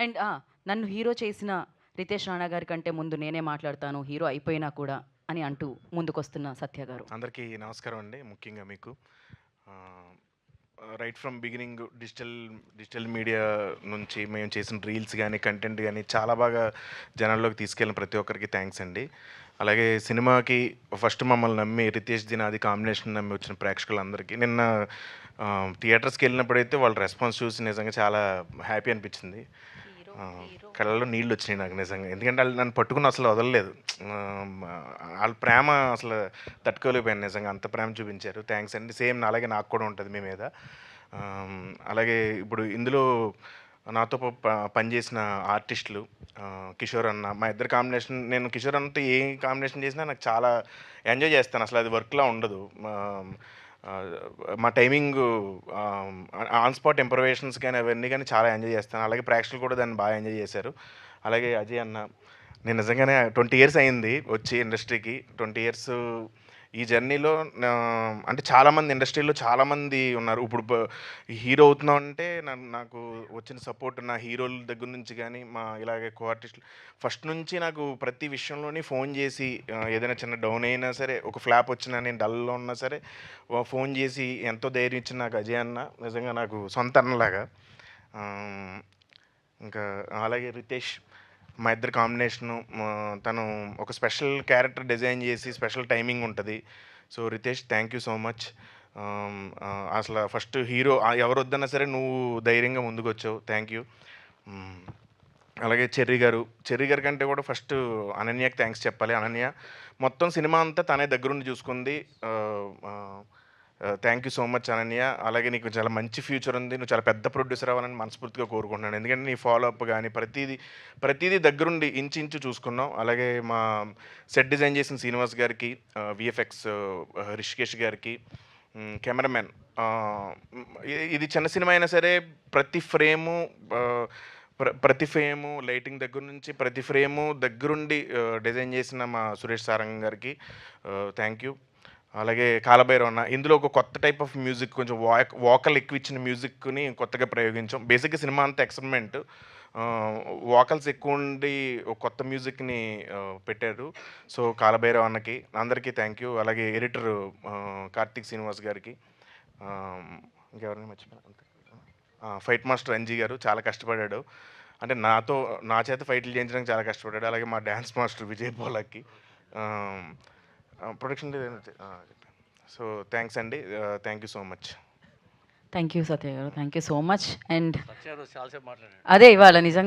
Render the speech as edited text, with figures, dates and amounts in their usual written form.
And నన్ను hero చేసిన రితేష్ రాణా గారి కంటే ముందు నేనే మాట్లాడతాను హీరో అయిపోయినా కూడా అని అంటూ ముందుకొస్తున్న సత్య గారు. అందరికీ నమస్కారం అండి. ముఖ్యంగా మీకు right from beginning digital media నుంచి మేము చేసిన రీల్స్ కానీ కంటెంట్ కానీ చాలా బాగా జనాల్లోకి తీసుకెళ్ళిన ప్రతి ఒక్కరికి థ్యాంక్స్ అండి. అలాగే సినిమాకి ఫస్ట్ మమ్మల్ని నమ్మి రితేష్ దినాది కాంబినేషన్ నమ్మి వచ్చిన ప్రేక్షకులందరికీ నిన్న థియేటర్స్కి వెళ్ళినప్పుడైతే వాళ్ళ రెస్పాన్స్ చూసి నిజంగా చాలా హ్యాపీ అనిపించింది. కళ్ళలో నీళ్ళు వచ్చినాయి నాకు నిజంగా. ఎందుకంటే వాళ్ళు నన్ను పట్టుకుని అసలు వదలలేదు. వాళ్ళ ప్రేమ అసలు తట్టుకోలేకపోయాను నిజంగా. అంత ప్రేమ చూపించారు. థ్యాంక్స్ అండి. సేమ్ అలాగే నాకు కూడా ఉంటుంది మీ మీద. అలాగే ఇప్పుడు ఇందులో నాతో పనిచేసిన ఆర్టిస్టులు కిషోర్ అన్న, మా ఇద్దరు కాంబినేషన్. నేను కిషోర్ అన్నతో ఏ కాంబినేషన్ చేసినా నాకు చాలా ఎంజాయ్ చేస్తాను. అసలు అది వర్క్లా ఉండదు. మా టైమింగు ఆన్ స్పాట్ ఇంప్రవేషన్స్ కానీ అవన్నీ కానీ చాలా ఎంజాయ్ చేస్తాను. అలాగే ప్రేక్షకులు కూడా దాన్ని బాగా ఎంజాయ్ చేశారు. అలాగే అజయ్ అన్న, నేను నిజంగానే 20 ఇయర్స్ అయింది వచ్చి ఇండస్ట్రీకి. 20 ఇయర్స్ ఈ జర్నీలో అంటే చాలామంది ఇండస్ట్రీలో చాలామంది ఉన్నారు. ఇప్పుడు హీరో అవుతున్నాం అంటే నాకు వచ్చిన సపోర్ట్ నా హీరోల దగ్గర నుంచి కానీ మా ఇలాగే కో ఆర్టిస్టులు ఫస్ట్ నుంచి నాకు ప్రతి విషయంలోని ఫోన్ చేసి ఏదైనా చిన్న డౌన్ అయినా సరే, ఒక ఫ్లాప్ వచ్చినా, నేను డల్లో ఉన్నా సరే ఫోన్ చేసి ఎంతో ధైర్యం ఇచ్చిన నాకు అజయ్ అన్న నిజంగా నాకు సొంత అన్నలాగా. ఇంకా అలాగే రితేష్, మా ఇద్దరి కాంబినేషను. తను ఒక స్పెషల్ క్యారెక్టర్ డిజైన్ చేసి స్పెషల్ టైమింగ్ ఉంటుంది. So Ritesh, thank you so much. అసలు ఫస్ట్ హీరో ఎవరు వద్దన్నా సరే నువ్వు ధైర్యంగా ముందుకు వచ్చావు. Thank you. అలాగే చెర్రీ గారి కంటే కూడా ఫస్ట్ అనన్యకి థ్యాంక్స్ చెప్పాలి. అనన్య మొత్తం సినిమా అంతా తనే దగ్గరుండి చూసుకుంది. Thank you so much Ananya. అలాగే నీకు చాలా మంచి ఫ్యూచర్ ఉంది. నువ్వు చాలా పెద్ద ప్రొడ్యూసర్ అవ్వాలని మనస్ఫూర్తిగా కోరుకుంటున్నాను. ఎందుకంటే నీ ఫాలోఅప్ కానీ ప్రతిదీ దగ్గరుండి ఇంచు చూసుకున్నావు. అలాగే మా సెట్ డిజైన్ చేసిన శ్రీనివాస్ గారికి, విఎఫ్ఎక్స్ రిషికేష్ గారికి, కెమెరామెన్. ఇది చిన్న సినిమా అయినా సరే ప్రతి ఫ్రేము లైటింగ్ దగ్గర నుంచి ప్రతి ఫ్రేము దగ్గరుండి డిజైన్ చేసిన మా సురేష్ సారంగ్ గారికి థ్యాంక్ యూ. అలాగే కాలభైరవ్ అన్న, ఇందులో ఒక కొత్త టైప్ ఆఫ్ మ్యూజిక్, కొంచెం వాకల్ ఎక్కువ ఇచ్చిన మ్యూజిక్ని కొత్తగా ప్రయోగించాం. బేసిక్గా సినిమా అంతా ఎక్స్పెరిమెంట్. వాకల్స్ ఎక్కువ ఉండి ఒక కొత్త మ్యూజిక్ని పెట్టారు. సో కాలభైరవ్ అన్నకి అందరికీ థ్యాంక్ యూ. అలాగే ఎడిటర్ కార్తీక్ శ్రీనివాస్ గారికి, ఇంకెవరిని మర్చిపోయాను, ఫైట్ మాస్టర్ అంజీ గారు చాలా కష్టపడ్డాడు. అంటే నా చేత ఫైట్లు చేయించడానికి చాలా కష్టపడ్డాడు. అలాగే మా dance master Vijay Polaki production so thanks అండి. Thank you so much. Thank you Satya garu, thank you so much. And చాలాసేపు మాట్లాడారు. అదే ఇవాళ నిజంగా